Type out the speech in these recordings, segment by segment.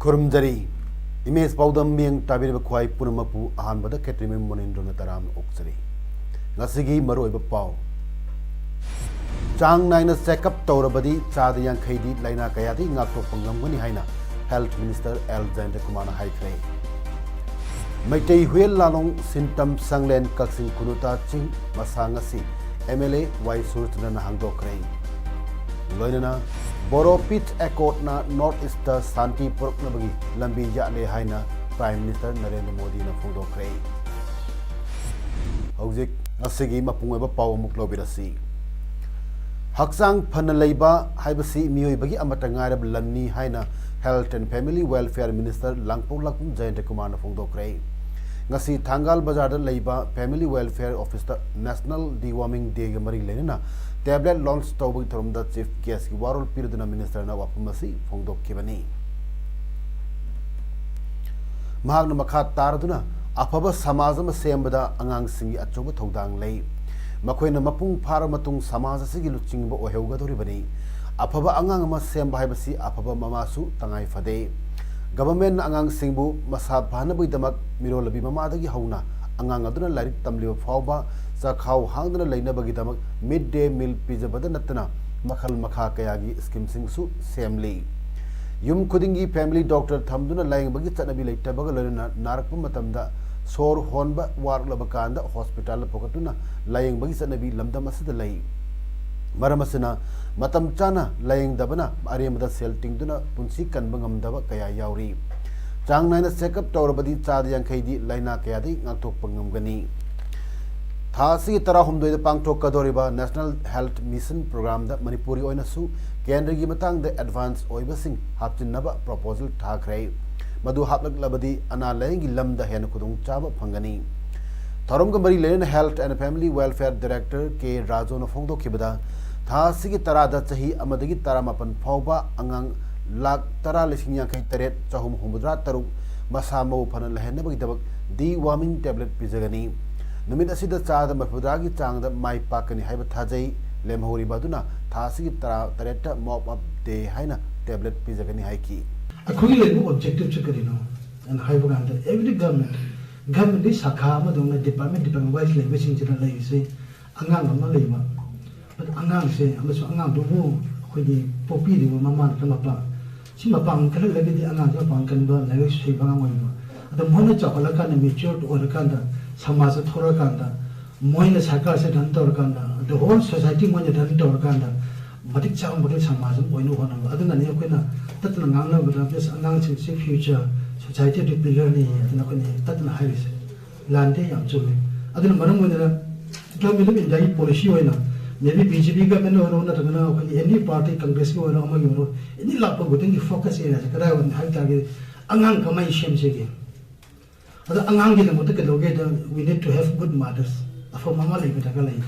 Kurumjari image paudam miang tabir bakwai punamapu ahan bada ketrimin monindro na taram oksari ngasigi maroi bapau chang naina check up tawrabadi chada yang khaidi laina kayadi ngakto pangamgani haina health minister L Jayanta Kumar haikre maitei huel lalong symptom sanglen kaksing kunuta ching masangasi MLA Y Surjana hangdokre loinana Boro Pitch Accord na North East Santi Puruk na bagi lambi yakle haina Prime Minister Narendra Modi na fudokre hojik asigi mapungai ba paw muk lobirasi haksang phana leiba haibasi mioi bagi amata ngarab lamni haina Health and Family Welfare Minister Langpong Lakpung Jayanta Kumar na fudokre ngasi Thangal Bazar da leiba Family Welfare Office da National Deworming Day ga mari lenina tablet launch tawbag tharumda chief guest ki warol pirduna minister na wapamasi phongdok kibani mahagna makha taraduna afaba samaj ma sembada angang singi achoba thodang lei makoina mapung phara matung samaj asigi luchingba oheuga doribani afaba angang ma semba haibasi afaba mamasu tangai fade government angang singbu masa bhanabui damak mirolabi mamadagi hauna angang aduna lairik tamliba fawba Sakhaw hangdana laina bagi damak midday meal pijabada natana makhal makha kayagi scheme singsu semli yum khudingi family doctor thamduna laing bagi chanabi leita baga lana narakpa matamda sor honba warlaba kanda hospital pokatuna laing bagi chanabi lamdam asida lai maramasina matam chana laing dabana aremada selting duna punsi kanbangam daba kaya yauri chang naina check up tawrabadi chad yang khaidi laina kayadi ngakthok pangamgani Thasi tara humdoi da pangthok kadoriba National Health Mission Program da Manipuri oina su kendra gi matang da advance oiba sing hapchinnaba proposal thakrai madu haplak labadi ana laingi lamda hen khudung chaba phangani tharum ga mari len Health and Family Welfare Director K Rajo na phongdo khibada thasi gi tara da chahi amadagi tara mapan phawba angang lak tara lising yang kai taret chahum humudra taruk masamo phana lehen bagi dabak deworming tablet pijagani Numit asida chada mafudagi changda mai pakani haiba thajai lemhori baduna thasi tara tareta mop up day haina tablet pijagani haiki akhoi le objective chakarino and haiba ganda every government is sakha ma dongna department wise le besing chana lai se angang ma leima but angang se amaso angang do mo khoi di popi di mama kama pa sima pang kala le di angang ja pang kan ba lai se ba ngoi ma ada mona chakala kan mature or kan da समाज थोड़ा कांदा मोइने सरकार से धन तोड़ कांदा the whole society मोइने धन तोड़ कांदा मतिक चांग मतिक समाज मोइने होना अदना ने कोइना ततना ngang बदा प्लस अंगांग से future society to pillar ni अदना कोइने ततना हाइस लांदे याम चुले अदना मरम मोइने गवर्नमेंट में जाई policy होइना maybe BJP government or ना तगना कोइ any party congress को और अमग यो any लाप गोतिंग की फोकस एरिया से करा वन हाइ टारगेट अंगांग कमाई शेम से के Ada angang gila mo take loge we need to have good mothers. Afo mama lai beta kalai.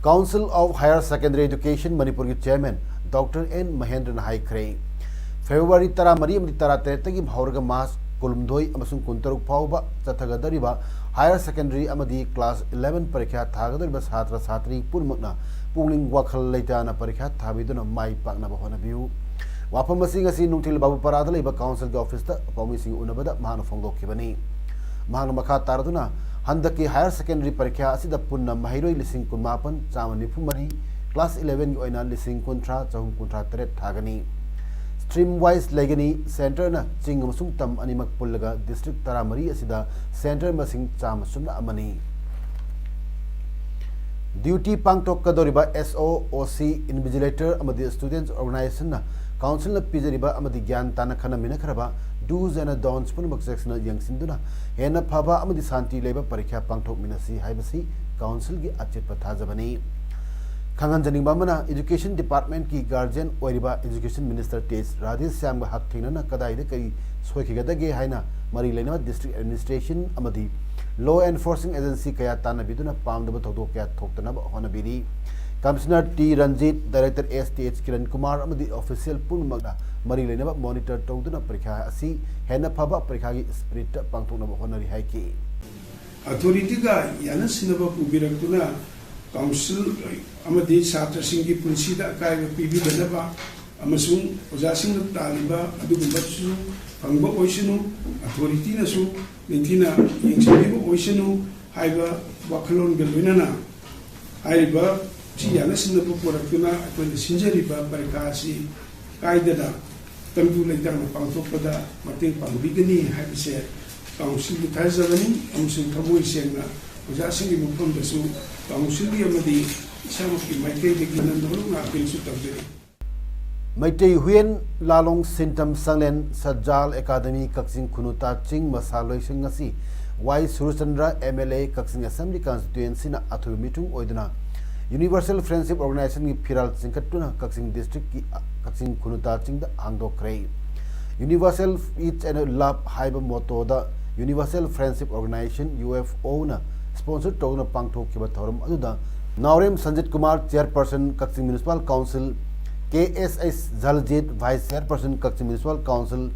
Council of Higher Secondary Education Manipur ki chairman Dr. N Mahendra Nahai Khrei February tara mari amri tara tegi bhaurga mas kulumdoi amasung kuntaruk phawba chathagadariba higher secondary amadi class 11 parikha thagadariba chhatra chhatri purmakna pungling wakhal leitana parikha thabiduna mai pakna bahona biu Wapam masing asi nungtil babu parada leiba council ke office ta paumi sing unabada mahana phongdok kibani mahana makha taraduna handaki higher secondary parikha asida punna mahiroi lising kunmapan chamani phumari class 11 gi oina lising kuntra chahum kuntra tret thagani stream wise legani center na chingam sung tam animak pullaga district taramari asida center masing chamasumna amani duty pangtok kadoriba SOOC invigilator amadi students organization na council na pijariba amadi gyan tana khana mina kharaba do's and don'ts punmak section yang sinduna hena phaba amadi santi leba parikha pangthok minasi haibasi council gi achit pathajabani खांगन बमना education department की guardian ओरिबा education minister तेज Radheshyam का हक थेना कदाई कई सोखिगदगे हाइना मरी लेना डिस्ट्रिक्ट एडमिनिस्ट्रेशन अमदी लॉ एनफोर्सिंग एजेंसी कया तानबिदुना पामदब थोदो कया थोक्तनब होनबिरी commissioner T Ranjit director STH Kiran Kumar अमदी ऑफिशियल पुनमगना मरी लेना मॉनिटर तौदुना परीक्षा असी हेना फबा परीक्षा की स्पिरिट पांथोनब होनरी हाइकी अथॉरिटी का याना सिनबा पुबिरक्तुना काउंसिल अमदी छात्र सिंह की पुंसी दा काय पीबी दनबा अमसुंग ओजासिंग तालिबा अदुगुंबसु फंगबा ओइसनु अथॉरिटी नसु निंथिना यंगसिबा ओइसनु हाइबा वखलोन गलविनाना हाइबा ची याना सिनबा पुरक्तुना अकोन सिंजरिबा परीक्षासी कायदना तंतु लेदान पांथोपदा मतेंग पांबिगनी हाइबसे काउंसिल की थाजबनी अमसुंग थबोइ सेंगना ओजासिंग की मुफमदसु काउंसिल की अमदी इसामुकी माइकई दिगनंदोनु नापिलसु तबदरी मैटे हुएन लालोंग सिंटम संगलेन सज्जाल एकेडमी कक्सिंग खुनुता चिंग मसालोइसिंग असी Y Surchandra MLA Kakching assembly constituency ना अथु मीटिंग ओइदना यूनिवर्सल फ्रेंडशिप ऑर्गेनाइजेशन की फिराल चिंकटुना कक्सिंग डिस्ट्रिक्ट की कक्सिंग खुनुता चिंग द हांगदोक्रे यूनिवर्सल ईच एंड लव हाइब मोटो द यूनिवर्सल फ्रेंडशिप ऑर्गेनाइजेशन यूएफओ ना स्पॉन्सर तौना पांगथोकिबा थौरम अदुदा Naorem Sanjit Kumar chairperson Kakching municipal council KSS Zaljit vice chairperson Kakching municipal council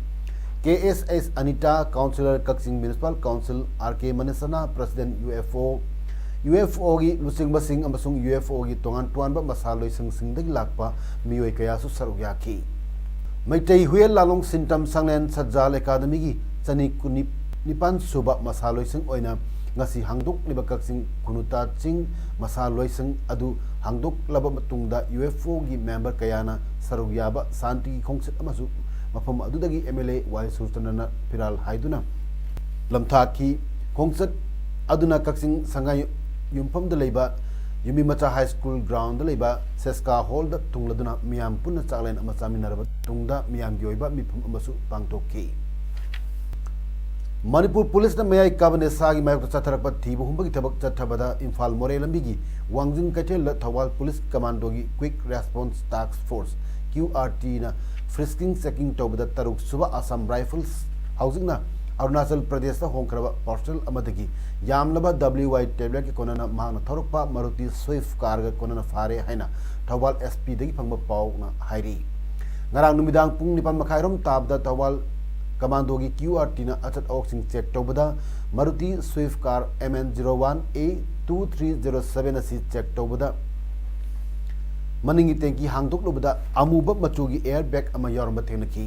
KSS Anita councillor Kakching municipal council RK मनेसना प्रेसिडेंट UFO की लुसिंग अमसुंग UFO की तोंगान टोंगानबा मसालोइसिंग सिंगदगी लाकपा मियोय कयासु सरुक याखी मैतै हुएल लालोंग सिंटम संगलेन सज्जाल एकेडमी की चनी निपान सुबा मसालोइसिंग ओइना ngasi hangdokliba kaksing kunuta ching masaloising adu hangdoklaba matungda UFO gi member kayana sarugyaba santi gi khongsit amasu mafam adudagi MLA Y Sultanana Piral haiduna lamtha ki khongsit aduna kaksing sangai yumpham da leiba Yumi Macha High School ground da leiba Seska Hall da tungladuna miyam punna chaklen ama chaminaraba tungda miyam gi oiba mifam amasu pangtokki Manipur police ने मयाई काबने सागी मायक चथरप थीब हुंबगी थबक चथबदा इम्फाल मोरे लंबीगी Wangjing कैथेल Thoubal police commando की quick response task force QRT ना frisking checking तौबदा तरुक सुबा Assam rifles housing ना Arunachal Pradesh होंखरबा parcel अमदगी यामलबा WY tablet के कोनना मांगना थरुपा Maruti swift car गा कोनना फारे हैना थवाल SP दगी फंगबा पाव ना हाइरी ngara numidaang pung nipan makhairom tabda thawal commando की QRT ना अचत ऑक्सिंग चेक तौबदा मारुति स्विफ्ट कार MN01A2307 असी चेक तौबदा मनिंगी टेंकी हांगदोक्लुबदा अमुब मचुगी एयर बैग अमा यारम थेनकी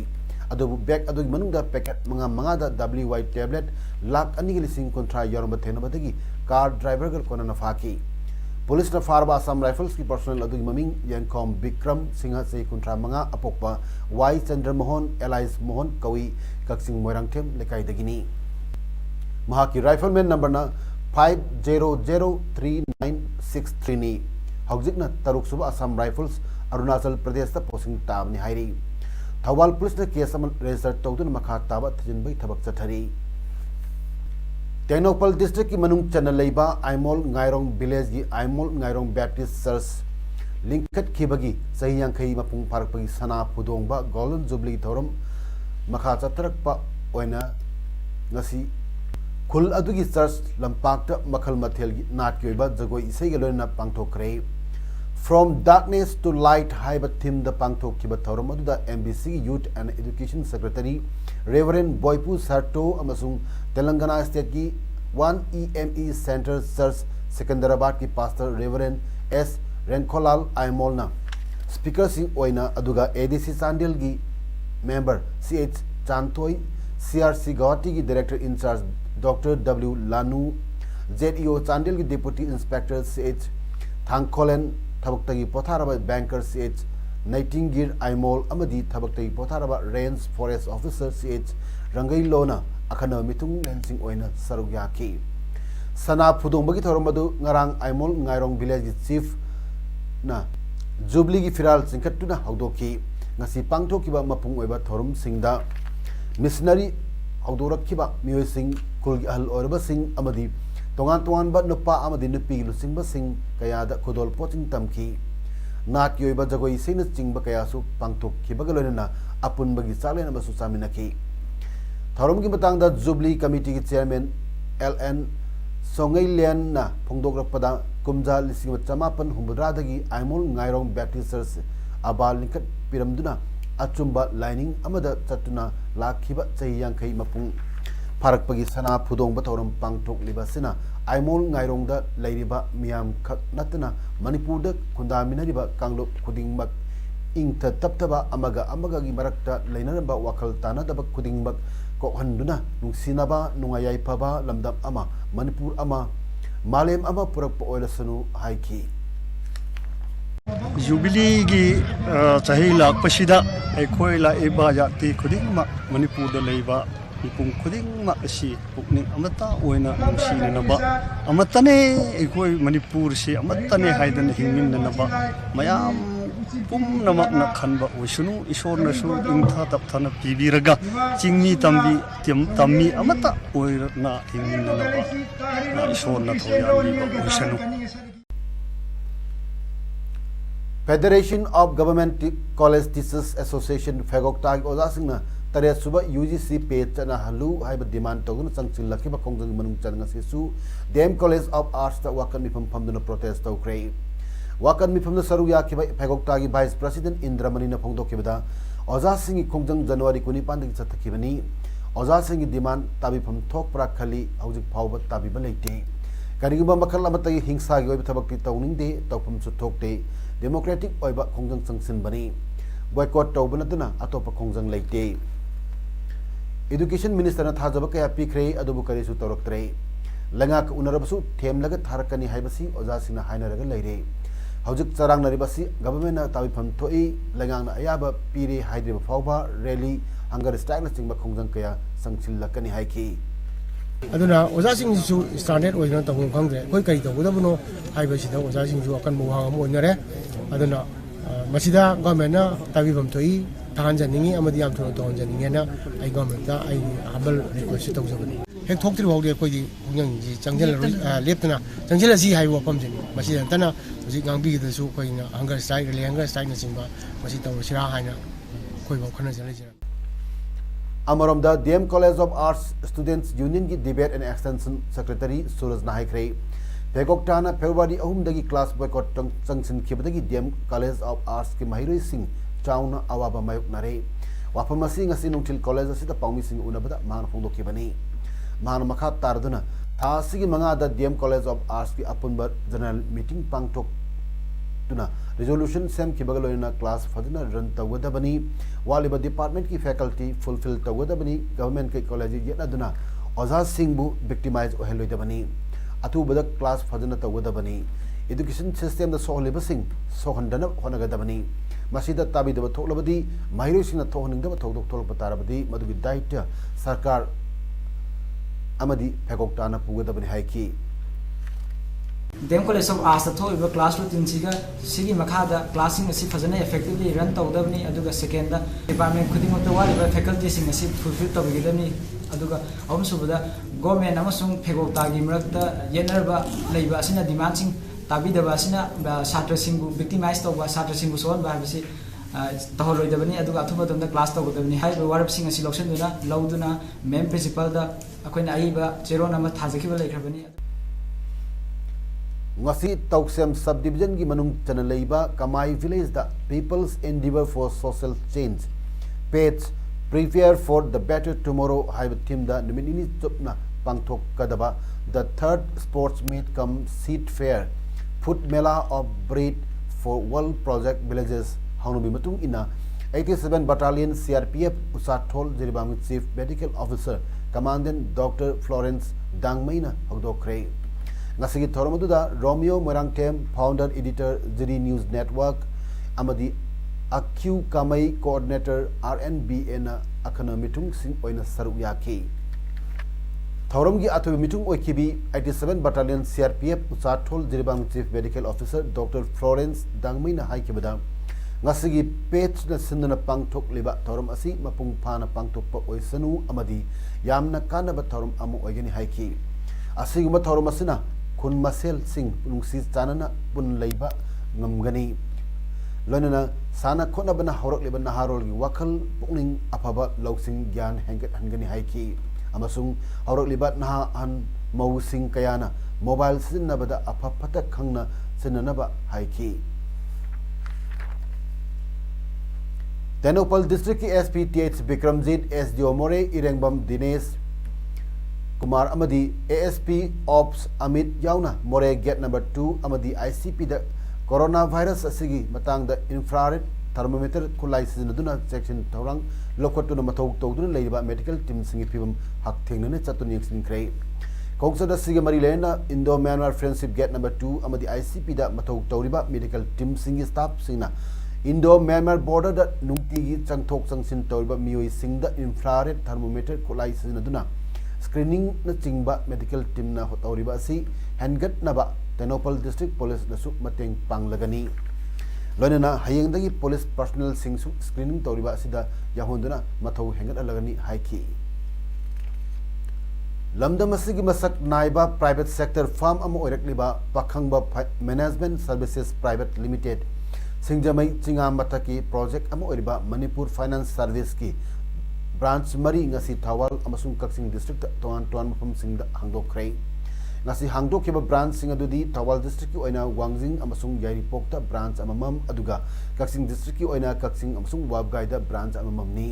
अदोबु बैग अदोगी मनुंगदा पैकेट मंगा दा WY tablet lakh अनिगी लिसिंग कंट्रा यारम थेनबदगी car driver गल कोना नफाकी पुलिस ने फारबा असम राइफल्स की पर्सनल अदुगी ममिंग यंगकॉम विक्रम सिंह से कुंट्रा मंगा अपोकपा Y चंद्रमोहन एलाइस मोहन कवि कक्सिंग मोरंगथेम लेकाइदगिनी महाकी राइफलमैन नंबर ना 500396 नी हौजिकना तरुक सुबह असम राइफल्स अरुणाचल प्रदेश ता पोसिंग ताबनी हाइरी थौबाल पुलिस ने केस अमन रजिस्टर तौदुन मखा ताबा थजिनबई थबक चथरी टेक्नोपल डिस्ट्रिक्ट की मनुंग चना लेबा आइमोल गायरोंग विलेज की आइमोल गायरोंग बैप्टिस्ट चर्च लिंकट खिबगी सही यांखई मपुंग फारकपगी सना पुदोंबा गोल्डन जुबली थौरम मखा चतरकपा ओइना ngasi खुल अदुगी चर्च लंपाक्ता मखल मथेल की नाट की ओइबा जगोई इसै गलोना पांगथोक्रे फ्रॉम डार्कनेस टू लाइट हाइब थीम द पांगथोकिबा थौरम अदुदा MBC youth and education secretary reverend बॉयपू सर्टो अमसुंग तेलंगाना स्टेट की 1EME सेंटर चर्च सिकंदराबाद की पास्टर रेवरेंड S रेंखोलाल आइमोलना स्पीकर सिंह ओइना अदुगा ADC चांडिल की मेंबर CH चांतोई CRC गुवाहाटी की डायरेक्टर इंचार्ज डॉक्टर W लानू ZEO चांडिल की डिप्टी इंस्पेक्टर CH थांगकोलेन थबक्तगी पोथारबा बैंकर CH नाइटिंगगिर आइमोल अमदी थबक्तगी पोथारबा रेंज फॉरेस्ट ऑफिसर CH रंगई लोना अखना मिथुंग लेंसिंग ओइना सरुग याकी सना फुदोंबगी थौरमदु ngarang आइमोल ngairong village की चीफ ना जुबली की फिराल सिंखटुना हौदोकी ngasi pangthokiba mapung oiba thorum singda missionary haudorakkiba mioi sing kulgi ahal orba sing amadi tongan tongan ba nupa amadi nupi lusingba sing kaya da kodol poching tamki नाक की ओइबा जगोई सेन चिंग कयासु पांगथोक खिबगा लोइना अपुनबगी चालेन अमसु सामिनखि थौरम की Matang jubilee committee की chairman LN सोंगैलियन ना फोंदोकरपदा कुमजा लिसिंग चमापन हुमरादगी आइमोल गायरोंग Baptist church अबाल निकट पिरमदुना अचुंबा lining अमदा चटुना लाखिबा चही यांखै मपुंग फारकपगी सना फुदोंग थौरम पांगथोकलिबसिना आइमोल गायरोंग लैरिबा मियाम खक नतना Manipur खुंदामिनरिबा कांगलोप खुदिंगमक nth तप्तबा अमगा अमगागी मरक्ता लैनरबा वखल तानदबा खुदिंगमक कोहंदुना नुंसिनाबा नुंगायाइफाबा लमदम अमा मणिपुर अमा मालेम अमा पुरक ओइलसनु हाइकी जुबिली की चाही लापसिदा अखोई लाइबा जाति खुदिंगमक मणिपुर लेबा मिपुंग खुदिंगमक असि पुकनिंग अमता ओइना नुंसिननबा अमतने अखोई मणिपुर से अमतने हाइदन हिंगिननबा मयाम पुमनमकना खनबा ओइसनु ईश्वरनसु इंथा तपथना पीबीरगा चिंगमी तम्मी अमता ओइरना हिंगिननबा ईश्वरना थोयालीबा ओइसनु federation of government college teachers association फेगोक्ताग ओजासिंगना तरे सुबह UGC पे चना हलु हाइब डिमांड तोगुन संगचिन लखिबा खोंजंग मनुंग चनगा सेसु DM कॉलेज ऑफ आर्ट्स ता वाकन मिफम फमदुना प्रोटेस्ट तौक्रे वाकन मिफम सरू याखिबा फेगोक्तागी वाइस प्रेसिडेंट इंद्रमणि न फोंदोकिबदा ओजासिंगी खोंजंग जनवरी 19 दगी चथखिबनी ओजासिंगी डिमांड ताबिफम थोकप्रा खली हौजिक फावबा ताबिबा लेते करिगुबा मखल अमतगी हिंसागी ओइब थबकति तौनिंगदे तौफम सु थोकते डेमोक्रेटिक ओइबा खोंजंग संगसिन बनी बॉयकॉट तौबनदना अतोप खोंजंग लेते एजुकेशन मिनिस्टर ने थाजब कया पीखरे अदुबु करेसु तौरक्तरे लंगाक उनरबसु थेमलग थारकनी हाइबसी ओजासिना हाइनरग लैरे हौजिक चरांग नरिबसी गवर्नमेंट ना ताबिफम थोई लंगांग ना अयाबा पीरे हाइद्रिब फावबा रैली हंगर स्ट्राइक ना चिंबा खोंजंग कया संगसिललकनी हाइकी अदुना ओजासिंगसु स्टैंडर्ड ओइना तबु खंगरे कोई कई तबुदबनो हाइबसिदा ओजासिंगसु अकन मुहांग अम ओइनरे अदुना मसिदा गवर्नमेंट ना ताबिफम थोई थांजनिंगी अमदी याम थोन तोंजनिंगेना आई गवर्नमेंट दा आई हबल रिक्वेस्ट तौजबनी हेक थोक्तिर वाउदे कोई खुंजंग जी चंगजल लेपतना चंगजल जी हाइ वफम जनी मसिदा तना हुजि गांबी दसु कोइना हंगर स्ट्राइक ले हंगर स्ट्राइक न सिंबा मसि तौसिरा हाइना कोइ बौ खना जले अमरोम द DM college of arts students union की debate and extension secretary Suraj नाइक्रे फेगोक्टाना फेब्रुवारी 3 दगी क्लास बॉयकॉट संगसिन खिबदगी DM कॉलेज ऑफ आर्ट्स के महिरोई सिंह चाउना अवाबा मायुक नरे वाफम असी ngasi नुंथिल कॉलेज असिदा पाउमी सिंह उनबदा मान फोंदोखिबनी मान मखा तारदुना थासिगी मंगा द DM कॉलेज ऑफ आर्ट्स की अपुनबर जनरल मीटिंग पांगथोक तुना रेजोल्यूशन सेम की बगलोइना क्लास फजना रन तवदबनी वालिबा डिपार्टमेंट की फैकल्टी फुलफिल तवदबनी गवर्नमेंट के कॉलेज येनादुना ओजा सिंहबु विक्टिमाइज ओहेलोइदबनी अतुबदा क्लास फजना तवदबनी एजुकेशन सिस्टम द सोहलिबसिंग सोहंदन होनगदबनी मसीदा ताबिदब थोलबदी माहिरोसिना थोहनिंगदब थोदोक थोलप तारबदी मदुगी दायित्व सरकार अमदी फेगोक्ताना पुगदबनी हाइकी DM कॉलेज ऑफ आर्ट्स थोइबा क्लास रूटीन सिगी मखादा क्लासिंग असि फजने इफेक्टिवली रन तौदबनी अदुगा सेकेंड डिपार्टमेंट खुदिंग वालिबा फैकल्टी सिंग असि फुलफिल तौगिदबनी अदुगा अहम सुबदा गवर्नमेंट अमसुंग फेगोक्तागी मरक्ता येनरबा लैबा असिना डिमांड सिंग ताबिदबा असिना छात्र सिंगु विक्टिमाइज तौबा छात्र सिंगु सोहन बाबसी तहलोइदबनी अदुगा अथुबा तमदा क्लास तौगदबनी हाइबा वारब सिंग असि लौसनदुना लौदुना मेम प्रिंसिपल दा अखोइना आइबा चेरोन अमा थाजखिबा लेखरबनी ngasi Tauksem subdivision की मनुंग चनलैबा कमाई विलेज द peoples endeavour for social change page prepare for the better tomorrow हाइब थीम द निमिनी चुपना पांगथोक कदबा द third sports meet cum seed fair food mela of breed for world project villages हाउनुबी मतुंग इना 87 बटालियन CRPF उसाथोल Jiribam chief medical officer commandant doctor Florence दांगमैना हगदोखरे ngasi thoramaduda Romeo Morangtem founder editor Ziri News Network amadi Akyu Kamai coordinator RNBA na akhana mitung sing oina saru yaki thoramgi athu mitung oikibi 87 battalion CRPF usathol Jiribang chief medical officer Dr Florence Dangmai na haikibada ngasi gi page na sindana pangthok liba thoram asi mapung phana pangthok pa oisanu amadi yamna kanaba thoram amu oigani haiki asiguma thoram asina खुन मसेल सिंह नुंसी चानना पुन लैबा ngमगनी लोनना साना खोनबना हौरकलिबा नहारोलगी वखल पुकनिंग अफबा लौसिंग ज्ञान हेंगत हनगनी हाइकी अमसुंग हौरकलिबा नहा हन मौसिंग कयाना mobile सिनबदा अफफता खंगना सिननबा हाइकी तेनोपल डिस्ट्रिक्ट की SP Th Vikramjit SDO Moreh Irengbam Dinesh Kumar अमदी एएसपी ऑप्स अमित याउना मोरे गेट नंबर 2 अमदी आईसीपी द कोरोना वायरस असिगी मतंग द इंफ्रारेड थर्मोमीटर खुलाई सिजनदुना सेक्शन थौरंग लोखटुना मथौ तौदुना लेरिबा मेडिकल टीम सिंगी फिबम हकथेंगने चतुन यंगसिनख्रे कोंगसदा सिगे मरी लेना Indo Myanmar friendship gate number 2 अमदी आईसीपी द मथौ तौरिबा मेडिकल टीम सिंगी स्टाफ सिंगना इंडो म्यांमार बॉर्डर द नुंगतिगी चंगथोक चंगसिन तौरिबा मियोई सिंग द इंफ्रारेड थर्मोमीटर खुलाई सिजनदुना स्क्रीनिंग न चिंगबा मेडिकल टीम न तौरिबा असि हैंगत नबा तेनोपल डिस्ट्रिक्ट पुलिस नसु मतेंग पांगलगनी लोनना हयेंगदगी पुलिस पर्सनल सिंगसु स्क्रीनिंग तौरिबा असिदा याहोंदुना मथौ हेंगत अलगनी हाइकी लमदम असिगी मसक नाइबा प्राइवेट सेक्टर फार्म अम ओइरकलिबा Pakhangba management services private limited सिंगजमई चिंगा मतकी प्रोजेक्ट अम ओइरिबा मणिपुर फाइनेंस सर्विस की ब्रांच मरी ngasi thawal amasung kaksing district toan mafam singda hangdokhrei ngasi hangdokiba branch sing adudi thawal district ki oina wangjing amasung yairipok ta branch amamam aduga kaksing district ki oina kaksing amasung wabgai da branch amamam ni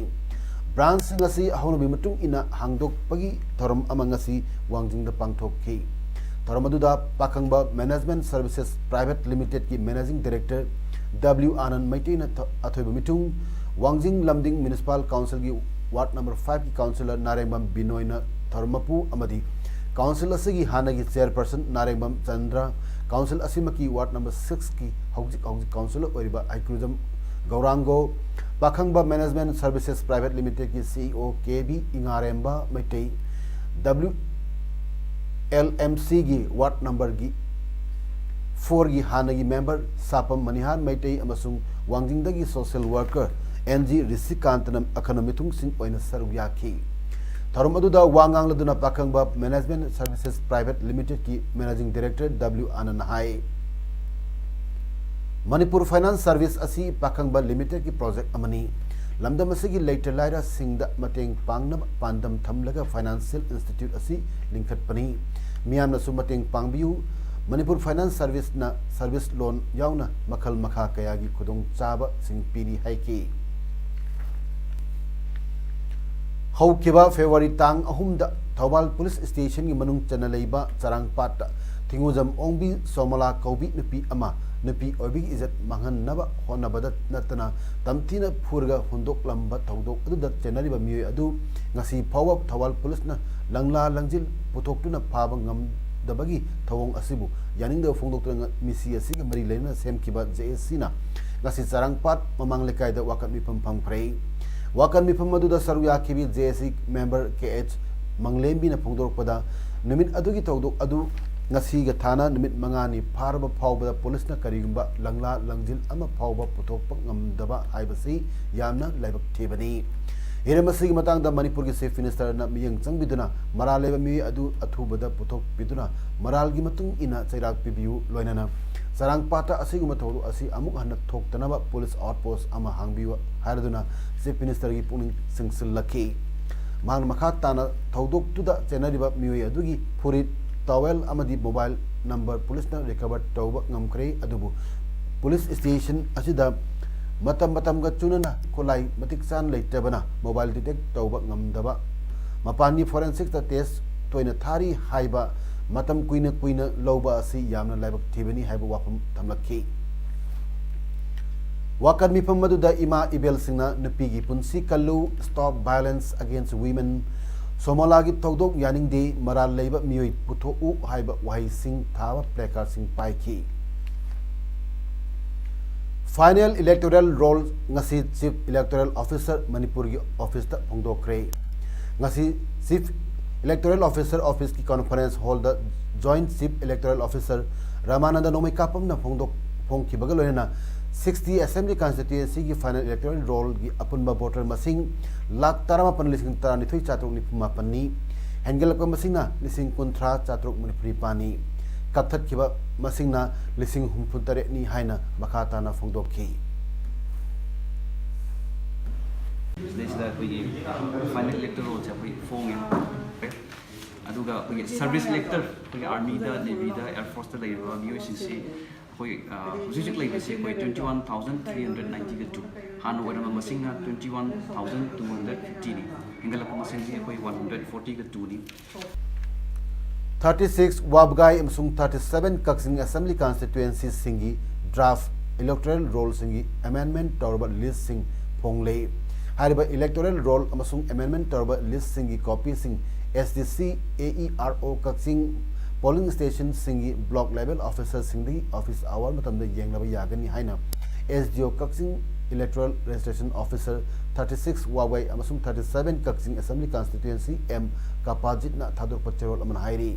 branch sing ngasi ahonobi matung ina hangdok pagi thoram amangasi wangjing da pangthokki thoram aduda pakhangba management services private limited ki managing director W Anand Maiti na athoiba mitung wangjing lamding municipal council ki ward number 5 की councillor Narengbam बिनोयना थर्मपु अमदी council असगी हानगी chairperson Narengbam Chandra council असिमकी ward number 6 की हौजिक councillor ओरिबा Aikrujam Gourango Pakhangba management services private limited की सीईओ केबी इंगारेंबा मैटे WLMC की वार्ड नंबर की 4 की हानगी मेंबर सापम मनिहार मैटे अमसुंग वांगजिंगदगी social worker NG Risikantanam Economitung Sin Oina Saruyaki. Tharumaduda Wangang Pakangba Management Services Private Limited ki Managing Director W Ananahai. Manipur Finance Service Asi Pakangba Limited ki project amani. Lamdamasigi later Lyra Singda Mateng Pangnam Pandam Thamlaga Financial Institute Asi Linkat Pani. Miam na Sumateng Pangbiu Manipur Finance Service na Service Loan Yauna Makal Makha Kayagi Kudong Chaba Sing Piri Haiki. हौकिबा फेब्रुवारी तांग अहुमदा Thoubal police station की मनुंग चनलैबा चरांगपाट थिंगुजम ओंबी सोमला कौबी नुपी अमा नुपी ओबी इज्जत मांगननबा होनबदा नतना तमथिना फुरगा हुंदोकलंबा थौदोक अदुदा चेनरिबा मियोय अदु ngasi फाव थौबाल पुलिस न लंगला लंजिल पुथोक्तुना फाबा ngamdabagi thawong asibu yaninga phongdoktra misi asigi mari leina semkiba JSC na ngasi charangpat mamang lekai da wakat mipam phamprei wakan mifam aduda saruya khibi JSC member KH manglembi na phongdorpada numit adugi tawdok adu ngasi ga thana numit mangani pharba phawba police na karigumba langla langjil ama phawba puthokpa ngamdaba haibasi yamna laibak thebani hiramasi matang da manipur ki chief minister na miyang changbiduna maraleba mi adu athubada puthok biduna maral gi matung ina chairak pibiu loinana sarangpata asiguma thodu asi amuk hanna thoktanaba police outpost ama hangbiwa haraduna chief minister की पुनिंग सिंगसिल लखी मान मखा ताना थौदोक तुदा चेनरिबा मियोय अदुगी फुरित towel अमदी mobile number police ना recover तौबा ngमखरे अदुबु police station असिदा मतम गा चुनना कोलाई मतिक सान लेतबना मोबाइल डिटेक्ट तौबा ngमदबा मपानी फोरेंसिक टेस्ट तोइना थारी हाइबा मतम कुइना लौबा असि यामना लाइबक थिबनी हाइबा वाफम थमलखी Wakan mifam maduda ima ibel singna nupigi punsi kallu stop violence against women somalagi tawdok yaning de maral leiba miyoi putho u haiba wahai sing thawa placard sing paiki final electoral roll ngasi chief electoral officer manipur gi office ta phongdokre ngasi chief electoral officer office ki conference hall the joint chief electoral officer Ramananda Nomai kapam na phongki bagaloina 60 assembly constituency की final electoral roll की अपुनबा voter मसिंग lakh 13,000 चातुक निपुमापन्नी हैंगल को मसिंगना लिसिंग कुंथ्रा चातुक मनिपुरी पानी कथत किबा मसिंगना लिसिंग हुमफुतरे नि हाइना मखाताना फोंदोखी ꯑꯩꯈꯣꯏꯒꯤ final ꯏꯂꯦꯛꯇꯔ ꯔꯣꯜꯁꯦ ꯑꯩꯈꯣꯏ ꯐꯣꯡꯉꯦ ꯑꯗꯨꯒ ꯑꯩꯈꯣꯏꯒꯤ service ꯏꯂꯦꯛꯇꯔ ꯑꯩꯈꯣꯏꯒꯤ ꯑꯥꯔꯃꯤꯗ ꯅꯦꯚꯤꯗ ꯑꯦꯌꯔ ꯐꯣꯔꯁꯇ ꯂꯩꯔꯤꯕ ꯃꯤꯑꯣꯏꯁꯤꯡꯁꯤ ꯑꯩꯈꯣꯏ ꯍꯧꯖꯤꯛ ꯍꯧꯖꯤꯛ ꯂꯩꯕꯁꯤ ꯑꯩꯈꯣꯏ 21,392 ꯍꯥꯟꯅ ꯑꯣꯏꯔꯝꯕ ꯃꯁꯤꯡꯅ 21,250ꯅꯤ ꯍꯦꯟꯒꯠꯂꯛꯄ ꯃꯁꯤꯡꯁꯤ ꯑꯩꯈꯣꯏ 142ꯅꯤ 36 Wabgai amsung 37 Kaksing Assembly constituencies singi draft electoral roll singi amendment torba list sing ponglei hariba electoral roll amasung amendment torba list singi copy sing SDC AERO Kaksing polling station singi block level officer singdi office hour matamda yenglaba yagani haina SDO Kaksing electoral registration officer 36 Wabgai amasung 37 Kaksing Assembly constituency M Kapajit na Thadur Pachirol aman hairi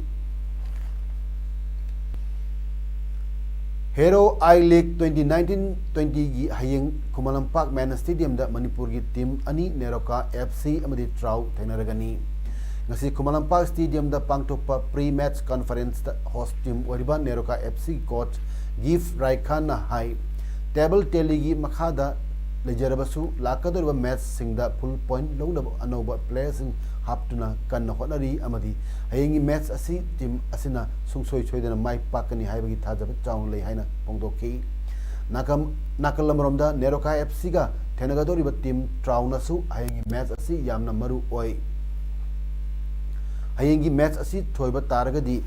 Hero I League 2019-20 gi hayeng Kumalampak Man Stadium da Manipur gi team ani Neroka FC amadi Trau thainaragani ngasi Kumalampak Stadium da pangtokpa pre-match conference da host team oriba Neroka FC coach Gif Raikhan na hai table tally gi makhada lejarabasu lakadorba match singda full point longda anoba players sing haptuna kanna honari amadi hayengi match asi team asina sungsoi choidana mai pakani haibagi thajaba chaung lei haina pongdoki nakalamromda Neroka FC ga thenagadoriba team traunasu hayengi match asi yamna maru oi hayengi match asi thoiba taragadi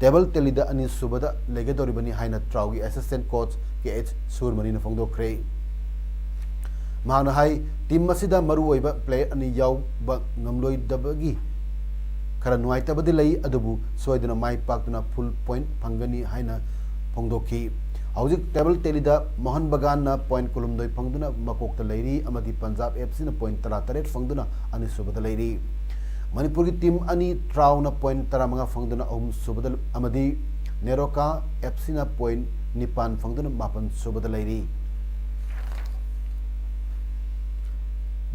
table telida ani subada legadoribani haina traugi assistant coach KH Surmani na pongdokre mahana hai team masida maru oiba player ani yaw ba ngamloi dabagi khara nuai tabadi lei adubu soidana mai paktuna full point phangani haina phongdoki hauzik table telida Mohan Bagan na point kolumdoi phangduna makokta leiri amadi Punjab FC na point 38 phangduna ani subada leiri Manipur ki team ani Trau na point 19 phangduna subada amadi Neroka FC na point 9 phangduna mapan subada leiri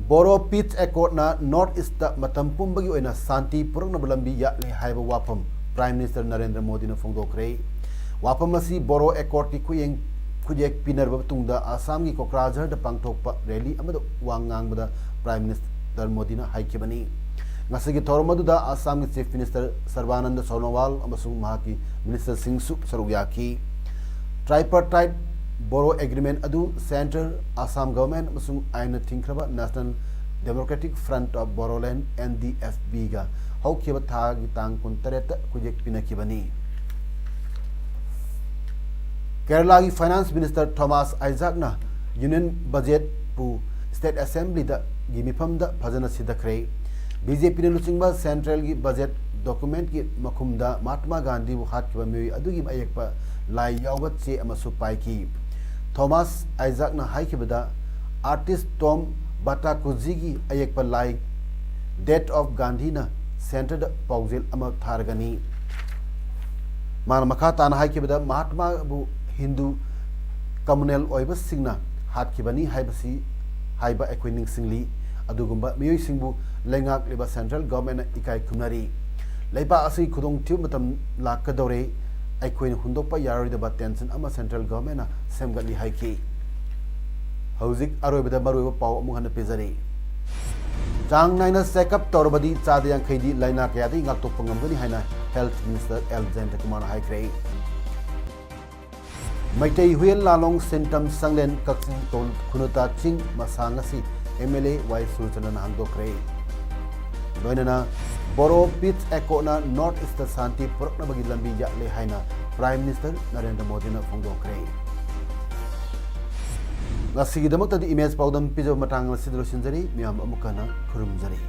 Boro Pitch Accord na North East da matam pumbagi oina santi purangna balambi ya le haiba wapam Prime Minister Narendra Modi na phongdokre wapam asi Boro Accord ki kuyeng khujek pinarba tungda Assam gi Kokrajhar da pangthokpa rally amada wangang bada Prime Minister Modi na haikibani ngasigi thormadu da Assam gi Chief Minister Sarbananda Sonowal amasung mahaki Minister Singsu Sarugyaki tripartite Boro Agreement adu Central Assam Government amasung aina thingkraba National Democratic Front of Bodoland NDFB ga haukiba thagi tang 13 kujek pinakibani Kerala gi Finance Minister Thomas Isaac na Union Budget pu State Assembly da gi mifam da phajana sidakre BJP ne luchingba Central gi budget document ki makhumda Mahatma Gandhi bu hatkiba mi adugi ayekpa lai yawbat che amasu paiki Thomas Isaac na haikibada artist Tom Batakuzigi ayekpa lai Death of Gandhi na centered pauzil ama thargani man makha tan haikibada Mahatma bu Hindu communal oiba singna hatkibani haibasi haiba equining singli adugumba miyoi singbu lengak liba central government ikai kumnari leiba asi khudong tiu matam lakadore aikoin hundokpa yaroidaba tension ama central government na semgali haiki hauzik aroibada maroiba paw amung hana pezari chang naina checkup torbadi chadiyang khaidi laina kayadi ngaktok pangamgani haina health minister Alexander Kumar haikrei Maitai Huel Lalong symptom sanglen kaksing tol khunuta ching masangasi MLA Y Surchanan hangdokre loinana Boro Pitch Accord na North East Santi Purokna bagi lambi ya le haina Prime Minister Narendra Modi na phongdokre ngasi gidamak tadi image pawdam pijo matang sidro sinjari miyam amukana khurumjari